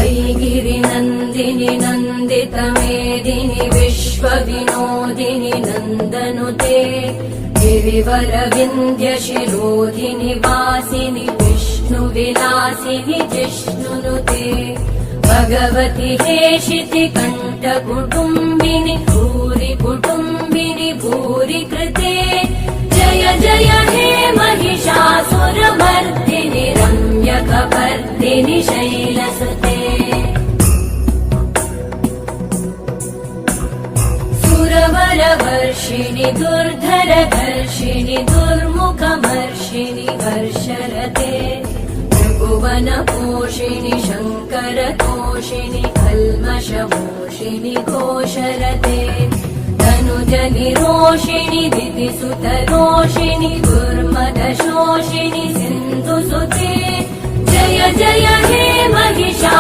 वैगिरिनन्दिनि नन्दितमेदिनि विश्वविनोदिनि नन्दनुते गिरिवरविन्ध्यशिरोधिनि वासिनि विष्णुविलासिनि जिष्णुनुते भगवति हेशिति कण्ठकुटुम्बिनि भूरि कुटुम्बिनि भूरि कृते जय जय हे महिषासुरमर्दिनि रम्यकपर्दिनि शैलसुते सुरवरवर्षिणि दुर्धरधर्षिणि दुर्मुखमर्षिणि वर्षरते त्रिभुवनपोषिणि शङ्करतोषिणि कल्मषमोषिणि घोषरते तनुजनिरोषिणि दितिसुतरोषिणि दुर्मदशोषिणि सिन्धुसुते जय जय हे महिषा